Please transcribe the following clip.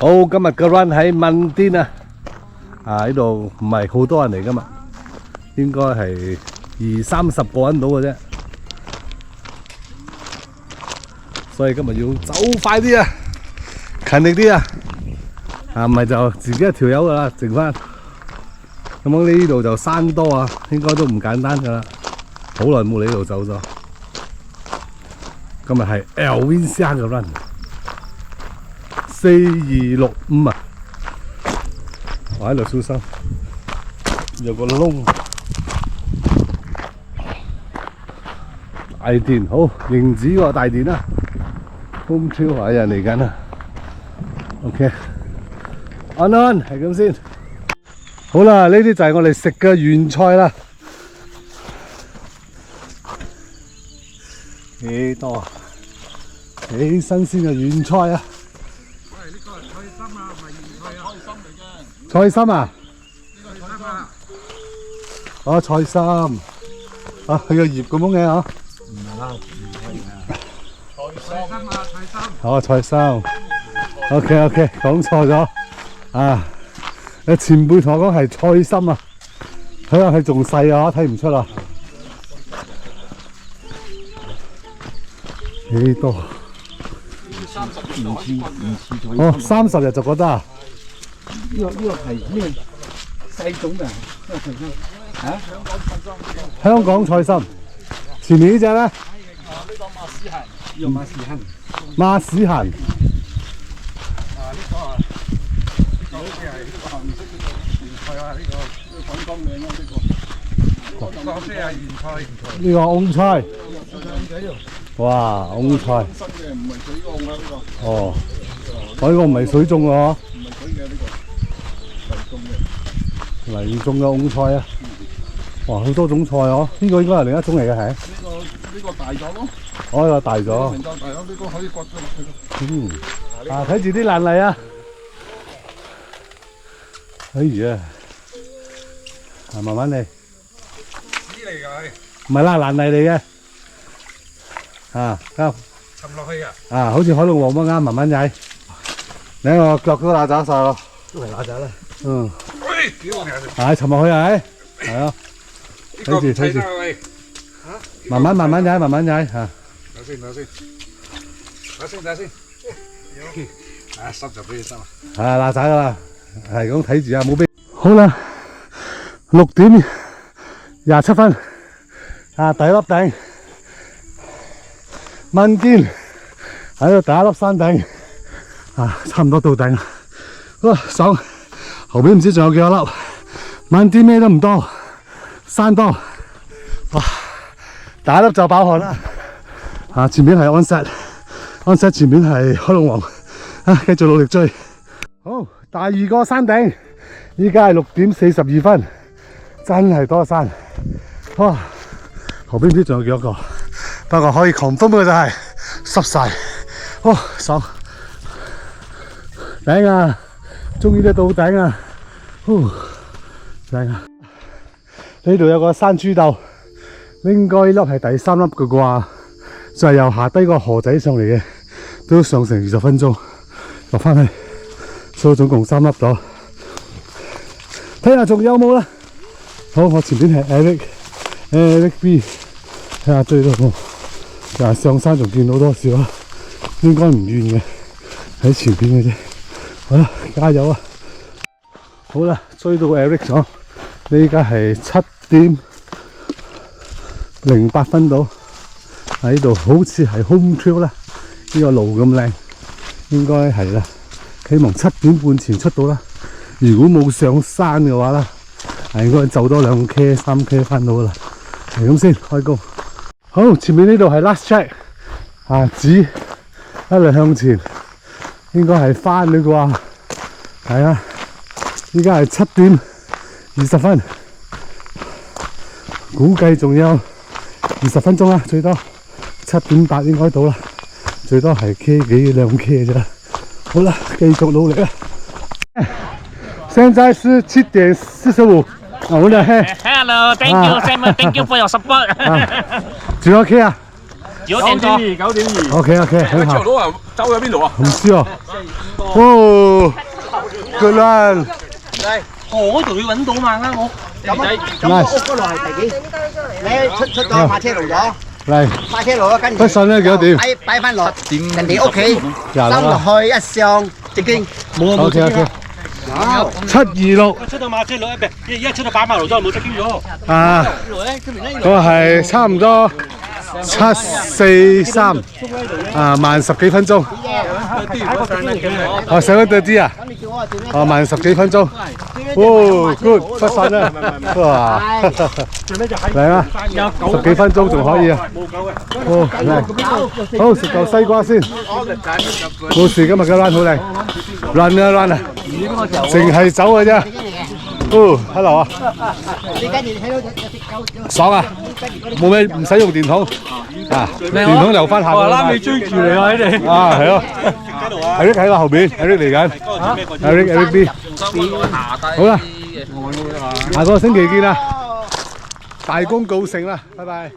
好，今日嘅 run 喺問甸啊！呢度唔係好多人嚟噶嘛，應該係20-30個人到嘅啫。所以今日要走快啲啊，勤力啲啊！唔係就自己一條友噶啦，剩翻。咁樣呢度就山多啊，應該都唔簡單噶啦。好耐冇嚟呢度走咗。今日係 Elwyn 山嘅 run。4265啊！我喺度小心，有個窿。大電好，迎子個大電啦 ，home trail 有人嚟緊啦。OK，on 係咁先。好啦，呢啲就係我哋食嘅原菜啦。幾多？幾新鮮嘅原菜啊！喂，呢個係菜心啊，唔係芫菜啊。菜心啊？呢個係菜心啊。哦，菜心。佢個葉咁樣嘅嗬？唔係啦，芫菜啊。菜心啊，菜心。哦，菜心。OK，講錯咗。前輩同我講係菜心啊，睇下佢仲細啊，睇唔出啊。幾多？30日就覺得啊？呢個係咩細種嘅？香港菜心。前面呢隻咧？呢個馬屎痕。呢個馬屎痕。馬屎痕。呢個好似係呢個唔識呢個芫菜啊，呢個滾光嘅呢個。呢個先係芫菜。呢個蕹菜。哇，蕹菜。新嘅唔係水蕹啊呢個。哦，我呢個唔係水種嘅嗬。唔係水嘅呢個，泥種嘅。泥種嘅蕹菜啊！哇，好多種菜哦！呢個應該係另一種嚟嘅係。呢個大咗咯。哦，呢個大咗。明夠大咗，呢個可以割咗落去咯。睇住啲爛泥啊！哎呀，慢慢嚟。屎嚟㗎係。唔係啦，爛泥嚟嘅。啱。沉落去啊！好似海龍王咁啱，慢慢踩。你我腳都揦渣晒咯。都係揦渣啦。嗯。喂，屌我哋！沉落去係。係啊。睇住。慢慢踩，慢慢踩嚇。等先。濕就俾你濕啊！揦仔噶啦，係咁睇住啊，冇俾。好啦，6點27分，第一粒頂，問甸喺度第一粒山頂，差唔多到頂啦。爽，後邊唔知仲有幾多粒，問甸咩都唔多，山多，哇！第一粒就飽汗啦。前面係安set前面係海龍王。繼續努力追。好，第二個山頂，依家係6點42分，真係多山。哇，後邊唔知仲有幾多個，不過可以confirm嘅就係濕晒。哇，爽！頂啊，終於都到頂啊！頂啊！呢度有個山豬竇，應該呢粒係第3粒嘅啩，就係由下低個河仔上嚟嘅，都上成20分鐘。落翻去，所以總共3粒咗，睇下仲有冇啦。好，我前邊係 Eric B， 睇下追到冇。上山仲見到多少啊？應該唔遠嘅，喺前邊嘅啫。好啦，加油啊！好啦，追到 Eric 咗，呢家係7點08分到，喺度好似係 home trail 啦，呢個路咁靚。應該係啦，希望7點半前出到啦。如果冇上山嘅話啦，應該走多2K、3K 翻到啦。係咁先，開工。好，前面呢度係 last check， 指一路向前，應該係翻呢啩。係啊，依家係7點20分，估計仲有20分鐘啦，最多7點8應該到啦。最多係 K 幾2K 啫。好啦，繼續努力啦。現在是7點45。我們的 Hello, thank you, Simon. Thank you for your support. 仲有 K 啊？ OK OK， 很好。朝佬啊，走咗邊度啊？唔知啊。哦，good run。我度要揾到嘛啱我。咁屋嗰度係第幾？你出咗馬車路咗？嚟，馬車路咗，跟住不信咧幾多點？擺翻落人哋屋企，收落去一箱直經。OK OK。726。出到馬車路一出到8馬路咗冇出經咗。啊，咁係差唔多743啊，慢10幾分鐘。哦，730啊，哦，慢10幾分鐘。哦 ，good， 出晒啦，哇，嚟啊，10幾分鐘仲可以啊。哦，嚟，好食嚿西瓜先。冇事，今日嘅 run 好靚 ，run 啊 run 啊，淨係走嘅啫。哦 ，hello 啊，爽啊，冇咩唔使用電筒啊，電筒留翻下個禮拜。拉尾追住嚟啊！你哋啊，係咯。Eric 喺我後邊，Eric 嚟緊，Eric B。好啦，下個星期見啦，大功告成啦，拜拜。